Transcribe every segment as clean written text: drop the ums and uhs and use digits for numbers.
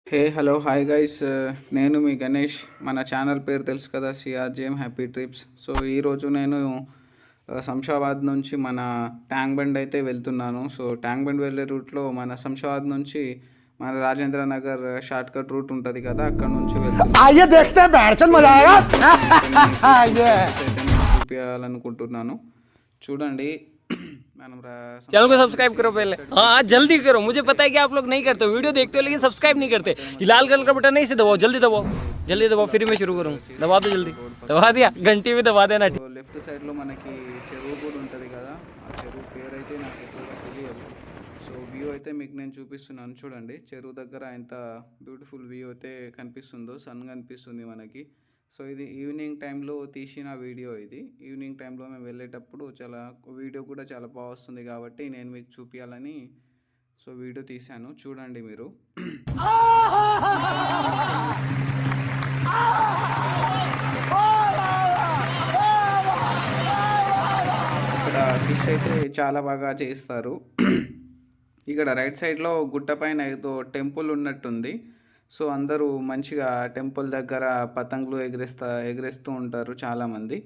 Hey hello hi guys, నేను మీ గణేష్. మన channel పేరు తెలుసు కదా, సిఆర్జేఎం హ్యాపీ ట్రిప్స్. సో ఈరోజు నేను శంషాబాద్ నుంచి మన ట్యాంక్ బండ్ అయితే వెళ్తున్నాను. సో ట్యాంక్ బండ్ వెళ్ళే రూట్లో మన శంషాబాద్ నుంచి మన Rajendra Nagar shortcut route ఉంటుంది కదా, అక్కడ నుంచి చూపించాలనుకుంటున్నాను. చూడండి. चैनल को सब्सक्राइब करो पहले। हाँ जल्दी करो, मुझे पता है कि आप लोग नहीं करते हो, वीडियो देखते हो लेकिन सब्सक्राइब नहीं करते। ये लाल कलर का बटन नहीं से दबाओ, जल्दी दबाओ, जल्दी दबाओ, फिर मैं शुरू करूँ। दबा दो जल्दी, दबा दिया, घंटी भी दबा देना। లెఫ్ట్ సైడ్లో మనకి చెరువు కూడా ఉంటుంది కదా, ఆ చెరువు పేరు అయితే నాకు ఎక్కువగా తెలియదు. సో వ్యూ అయితే మీకు నేను చూపిస్తున్నాను. చూడండి, చెరువు దగ్గర ఎంత బ్యూటిఫుల్ వ్యూ అయితే కనిపిస్తుందో, సన్ కనిపిస్తుంది మనకి. సో ఇది ఈవినింగ్ టైంలో తీసిన వీడియో. ఇది ఈవినింగ్ టైంలో మేము వెళ్ళేటప్పుడు వీడియో కూడా చాలా బాగా వస్తుంది కాబట్టి నేను మీకు చూపించాలని సో వీడియో తీశాను. చూడండి మీరు. ఇక్కడ ఫిష్ అయితే చాలా బాగా చేస్తారు. ఇక్కడ రైట్ సైడ్లో గుట్ట పైన ఏదో టెంపుల్ ఉన్నట్టుంది. సో అందరూ మంచిగా టెంపుల్ దగ్గర పతంగులు ఎగరేస్తూ ఉంటారు చాలామంది.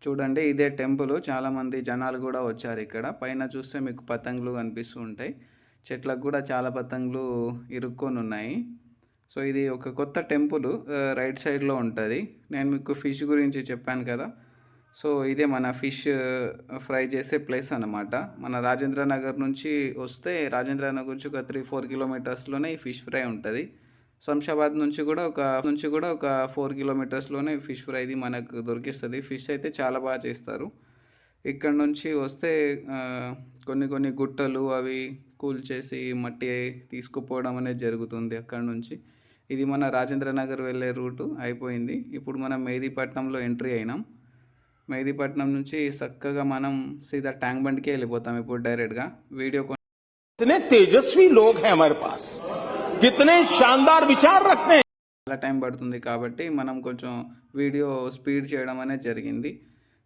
చూడండి, ఇదే టెంపుల్. చాలామంది జనాలు కూడా వచ్చారు ఇక్కడ. పైన చూస్తే మీకు పతంగులు కనిపిస్తూ ఉంటాయి. చెట్లకు కూడా చాలా పతంగులు ఇరుక్కొని ఉన్నాయి. సో ఇది ఒక కొత్త టెంపుల్ రైట్ సైడ్లో ఉంటుంది. నేను మీకు ఫిష్ గురించి చెప్పాను కదా. సో ఇదే మన ఫిష్ ఫ్రై చేసే ప్లేస్ అన్నమాట. మన రాజేంద్ర నగర్ నుంచి వస్తే రాజేంద్ర నగర్ నుంచి ఒక 3-4 కిలోమీటర్స్లోనే ఈ ఫిష్ ఫ్రై ఉంటుంది. శంషాబాద్ నుంచి కూడా ఒక 4 కిలోమీటర్స్లోనే ఫిష్ ఫ్రై ఇది మనకు దొరికిస్తుంది. ఫిష్ అయితే చాలా బాగా చేస్తారు. ఇక్కడ నుంచి వస్తే కొన్ని గుట్టలు అవి కూల్చేసి మట్టి తీసుకుపోవడం అనేది జరుగుతుంది అక్కడ నుంచి. ఇది మన రాజేంద్ర నగర్ వెళ్ళే రూటు అయిపోయింది. ఇప్పుడు మనం మెహదీపట్నంలో ఎంట్రీ అయినాం. మెహదీపట్నం నుంచి చక్కగా మనం సీదా ట్యాంక్ బండ్కి వెళ్ళిపోతాం ఇప్పుడు డైరెక్ట్గా. వీడియో इतने तेजस्वी लोग हैं हमारे पास, कितने शानदार विचार रखते हैं. చాలా టైం పడుతుంది కాబట్టి మనం కొంచెం వీడియో స్పీడ్ చేయడం అనేది జరిగింది.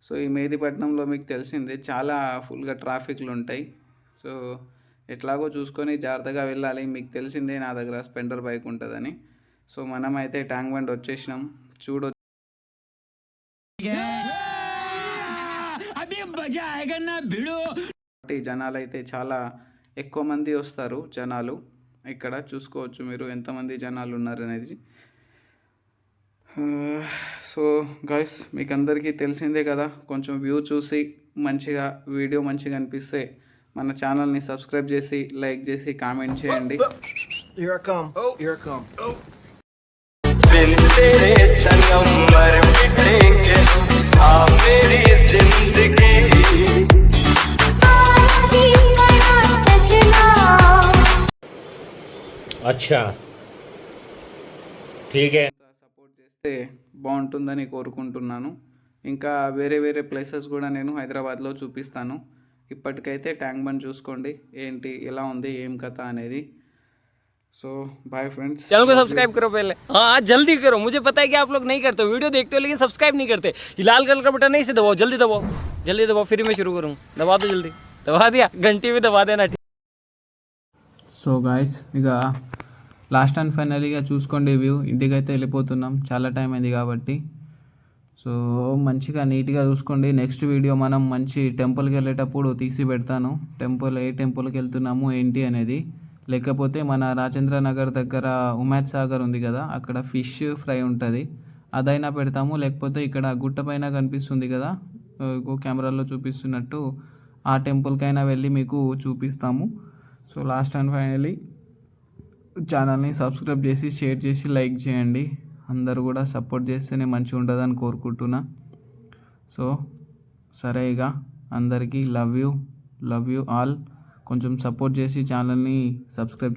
సో ఈ మెహదీపట్నంలో మీకు తెలిసిందే చాలా ఫుల్గా ట్రాఫిక్లు ఉంటాయి. సో ఎట్లాగో చూసుకొని జాగ్రత్తగా వెళ్ళాలి. మీకు తెలిసిందే నా దగ్గర స్పెండర్ బైక్ ఉంటుందని. సో మనం అయితే ట్యాంక్ బండ్ వచ్చేసినాం. జనాలు అయితే చాలా ఎక్కువ మంది వస్తారు. జనాలు ఇక్కడ చూసుకోవచ్చు మీరు ఎంతమంది జనాలు ఉన్నారు అనేది. సో గైస్, మీకు అందరికీ తెలిసిందే కదా, కొంచెం వ్యూ చూసి మంచిగా వీడియో మంచిగా అనిపిస్తే మన ఛానల్ని సబ్స్క్రైబ్ చేసి లైక్ చేసి కామెంట్ చేయండి. अच्छा ठीक है. సపోర్ట్ చేస్తే బాగుంటుందని కోరుకుంటున్నాను. ఇంకా వేరే ప్లేసెస్ కూడా నేను హైదరాబాద్లో చూపిస్తాను. ఇప్పటికైతే ట్యాంక్ బండ్ చూసుకోండి ఏంటి ఎలా ఉంది ఏం కథ అనేది. So bye friends. चैनल को सब्सक्राइब करो पहले। हाँ जल्दी करो, मुझे पता है कि आप लोग नहीं करते हो, वीडियो देखते हो लेकिन सब्सक्राइब नहीं करते। ये लाल कलर का बटन नहीं से दबाओ, जल्दी दबाओ, जल्दी दबाओ, फिर मैं शुरू करूँ। दबा दो जल्दी, दबा दिया, घंटी भी दबा देना. సో గాయస్, ఇక లాస్ట్ అండ్ ఫైనల్గా చూసుకోండి వ్యూ. ఇంటికైతే వెళ్ళిపోతున్నాం, చాలా టైం అయింది కాబట్టి. సో మంచిగా నీట్గా చూసుకోండి. నెక్స్ట్ వీడియో మనం మంచి టెంపుల్కి వెళ్ళేటప్పుడు తీసి పెడతాను. ఏ టెంపుల్కి వెళ్తున్నాము ఏంటి అనేది. లేకపోతే మన రాజేంద్ర నగర్ దగ్గర ఉమేద్ సాగర్ ఉంది కదా, అక్కడ ఫిష్ ఫ్రై ఉంటుంది, అదైనా పెడతాము. లేకపోతే ఇక్కడ గుట్ట పైన కనిపిస్తుంది కదా, కెమెరాలో చూపిస్తున్నట్టు, ఆ టెంపుల్కైనా వెళ్ళి మీకు చూపిస్తాము. సో లాస్ట్ అండ్ ఫైనలీ ఛానల్ని సబ్స్క్రైబ్ చేసి షేర్ చేసి లైక్ చేయండి. అందరూ కూడా సపోర్ట్ చేస్తేనే మంచిగా ఉంటుందని కోరుకుంటున్నా. సో సరే, ఇక అందరికీ లవ్ యూ ఆల్. కొంచెం సపోర్ట్ చేసి ఛానల్ని సబ్స్క్రైబ్